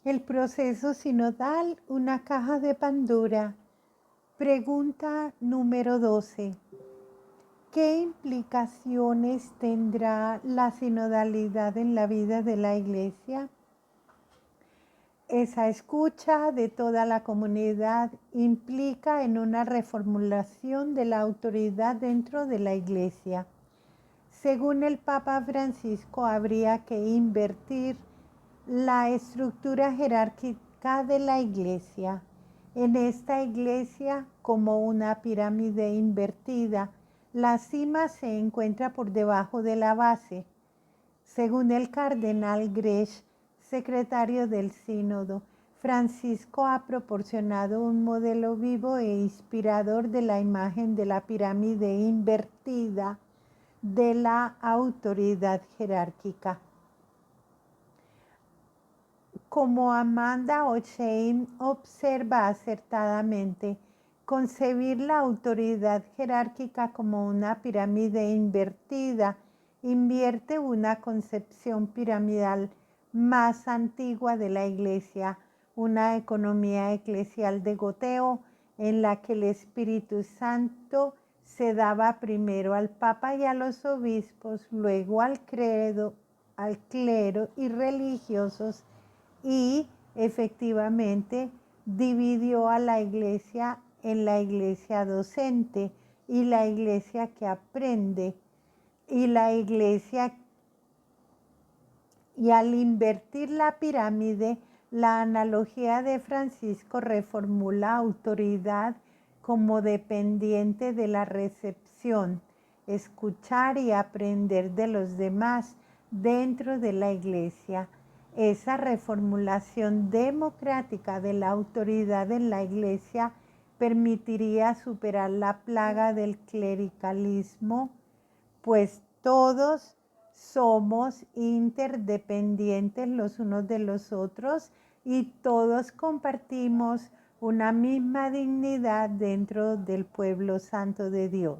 El proceso sinodal, una caja de Pandora. Pregunta número 12. ¿Qué implicaciones tendrá la sinodalidad en la vida de la Iglesia? Esa escucha de toda la comunidad implica en una reformulación de la autoridad dentro de la Iglesia. Según el Papa Francisco, habría que invertir la estructura jerárquica de la Iglesia. En esta Iglesia, como una pirámide invertida, la cima se encuentra por debajo de la base. Según el cardenal Grech, secretario del Sínodo, Francisco ha proporcionado un modelo vivo e inspirador de la imagen de la pirámide invertida de la autoridad jerárquica. Como Amanda O'Shea observa acertadamente, concebir la autoridad jerárquica como una pirámide invertida invierte una concepción piramidal más antigua de la Iglesia, una economía eclesial de goteo en la que el Espíritu Santo se daba primero al Papa y a los obispos, luego al clero y religiosos, y efectivamente dividió a la Iglesia en la Iglesia docente y la Iglesia que aprende y la Iglesia. Y al invertir la pirámide, la analogía de Francisco reformula autoridad como dependiente de la recepción, escuchar y aprender de los demás dentro de la Iglesia. Esa reformulación democrática de la autoridad en la Iglesia permitiría superar la plaga del clericalismo, pues todos somos interdependientes los unos de los otros y todos compartimos una misma dignidad dentro del pueblo santo de Dios.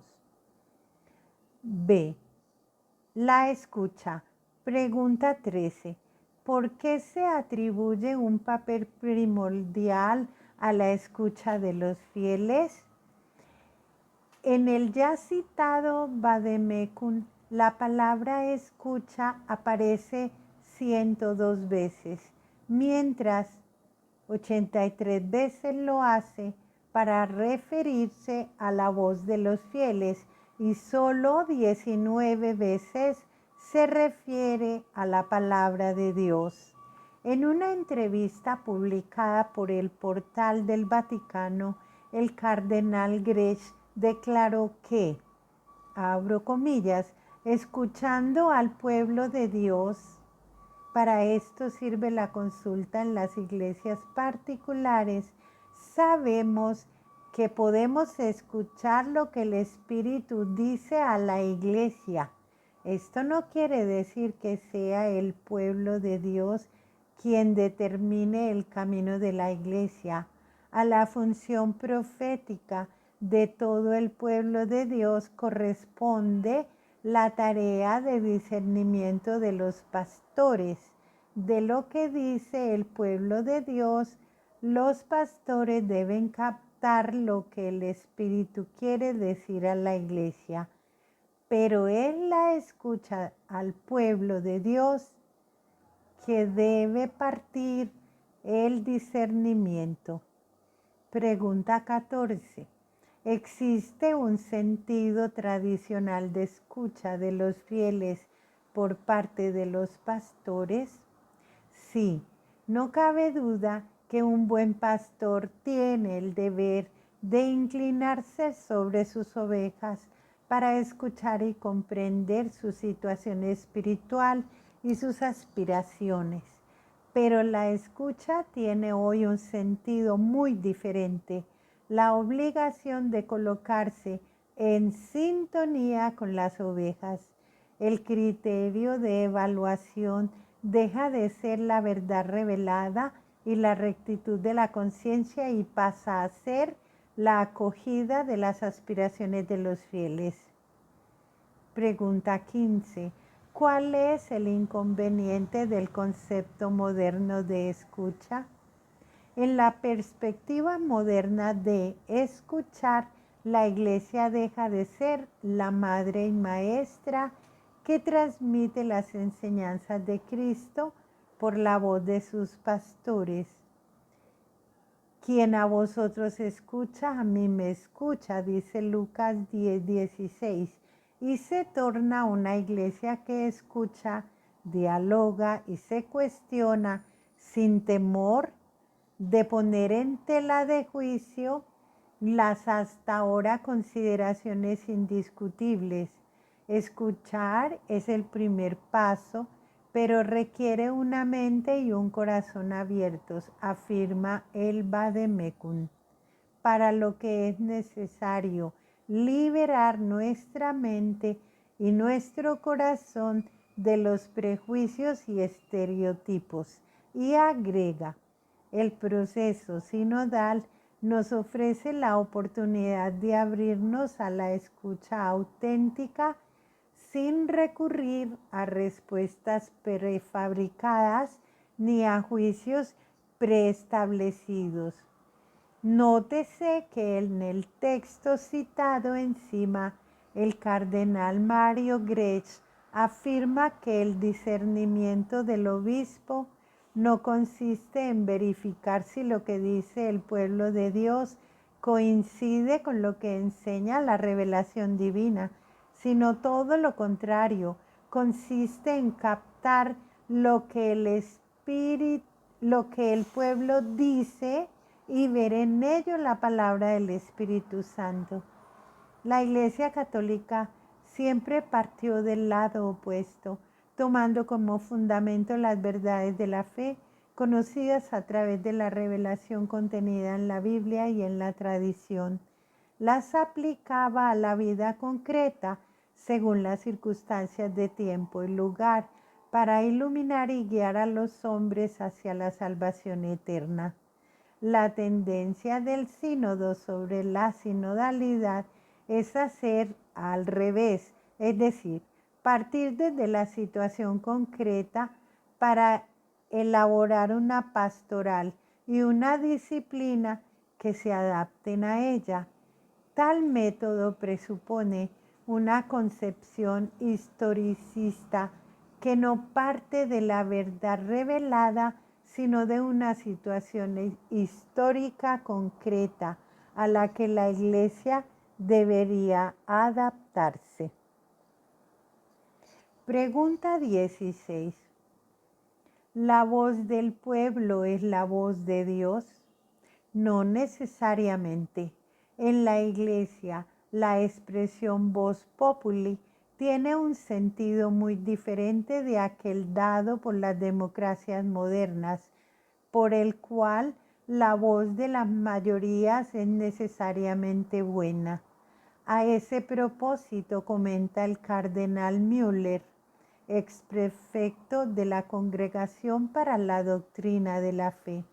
B. La escucha. Pregunta 13. ¿Por qué se atribuye un papel primordial a la escucha de los fieles? En el ya citado Vademecum, la palabra escucha aparece 102 veces, mientras 83 veces lo hace para referirse a la voz de los fieles y solo 19 veces se refiere a la palabra de Dios. En una entrevista publicada por el Portal del Vaticano, el cardenal Grech declaró que, abro comillas, escuchando al pueblo de Dios, para esto sirve la consulta en las iglesias particulares, sabemos que podemos escuchar lo que el Espíritu dice a la iglesia. Esto no quiere decir que sea el pueblo de Dios quien determine el camino de la iglesia. A la función profética de todo el pueblo de Dios corresponde la tarea de discernimiento de los pastores. De lo que dice el pueblo de Dios, los pastores deben captar lo que el Espíritu quiere decir a la iglesia. Pero es la escucha al pueblo de Dios que debe partir el discernimiento. Pregunta 14. ¿Existe un sentido tradicional de escucha de los fieles por parte de los pastores? Sí, no cabe duda que un buen pastor tiene el deber de inclinarse sobre sus ovejas para escuchar y comprender su situación espiritual y sus aspiraciones. Pero la escucha tiene hoy un sentido muy diferente, la obligación de colocarse en sintonía con las ovejas. El criterio de evaluación deja de ser la verdad revelada y la rectitud de la conciencia y pasa a ser la acogida de las aspiraciones de los fieles. Pregunta 15. ¿Cuál es el inconveniente del concepto moderno de escucha? En la perspectiva moderna de escuchar, la Iglesia deja de ser la madre y maestra que transmite las enseñanzas de Cristo por la voz de sus pastores. Quien a vosotros escucha, a mí me escucha, dice Lucas 10:16, y se torna una iglesia que escucha, dialoga y se cuestiona sin temor de poner en tela de juicio las hasta ahora consideraciones indiscutibles. Escuchar es el primer paso, pero requiere una mente y un corazón abiertos, afirma el Vademecum, para lo que es necesario liberar nuestra mente y nuestro corazón de los prejuicios y estereotipos. Y agrega, el proceso sinodal nos ofrece la oportunidad de abrirnos a la escucha auténtica sin recurrir a respuestas prefabricadas ni a juicios preestablecidos. Nótese que en el texto citado encima, el cardenal Mario Grech afirma que el discernimiento del obispo no consiste en verificar si lo que dice el pueblo de Dios coincide con lo que enseña la revelación divina, sino todo lo contrario, consiste en captar lo que el pueblo dice y ver en ello la palabra del Espíritu Santo. La Iglesia Católica siempre partió del lado opuesto, tomando como fundamento las verdades de la fe, conocidas a través de la revelación contenida en la Biblia y en la tradición. Las aplicaba a la vida concreta según las circunstancias de tiempo y lugar, para iluminar y guiar a los hombres hacia la salvación eterna. La tendencia del sínodo sobre la sinodalidad es hacer al revés, es decir, partir desde la situación concreta para elaborar una pastoral y una disciplina que se adapten a ella. Tal método presupone una concepción historicista que no parte de la verdad revelada, sino de una situación histórica concreta a la que la Iglesia debería adaptarse. Pregunta 16. ¿La voz del pueblo es la voz de Dios? No necesariamente. En la Iglesia, la expresión vox populi tiene un sentido muy diferente de aquel dado por las democracias modernas, por el cual la voz de las mayorías es necesariamente buena. A ese propósito comenta el cardenal Müller, exprefecto de la Congregación para la Doctrina de la Fe.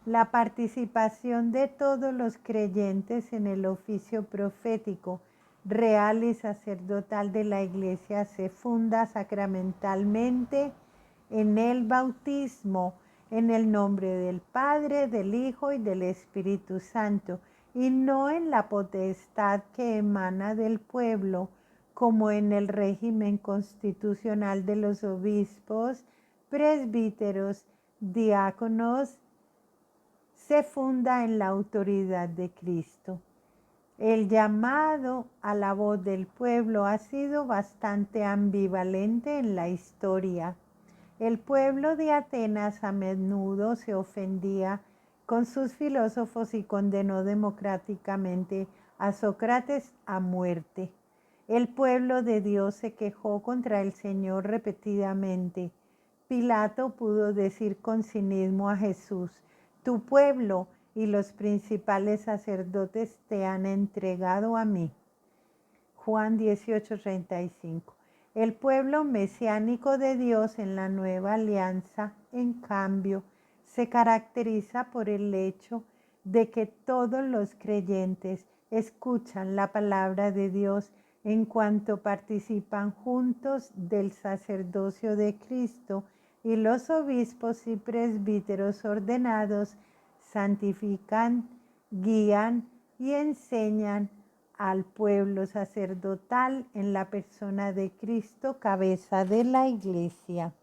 La participación de todos los creyentes en el oficio profético, real y sacerdotal de la Iglesia se funda sacramentalmente en el bautismo, en el nombre del Padre, del Hijo y del Espíritu Santo, y no en la potestad que emana del pueblo, como en el régimen constitucional de los obispos, presbíteros, diáconos. Se funda en la autoridad de Cristo. El llamado a la voz del pueblo ha sido bastante ambivalente en la historia. El pueblo de Atenas a menudo se ofendía con sus filósofos y condenó democráticamente a Sócrates a muerte. El pueblo de Dios se quejó contra el Señor repetidamente. Pilato pudo decir con cinismo a Jesús: tu pueblo y los principales sacerdotes te han entregado a mí. Juan 18:35. El pueblo mesiánico de Dios en la nueva alianza, en cambio, se caracteriza por el hecho de que todos los creyentes escuchan la palabra de Dios en cuanto participan juntos del sacerdocio de Cristo, y los obispos y presbíteros ordenados santifican, guían y enseñan al pueblo sacerdotal en la persona de Cristo, cabeza de la Iglesia.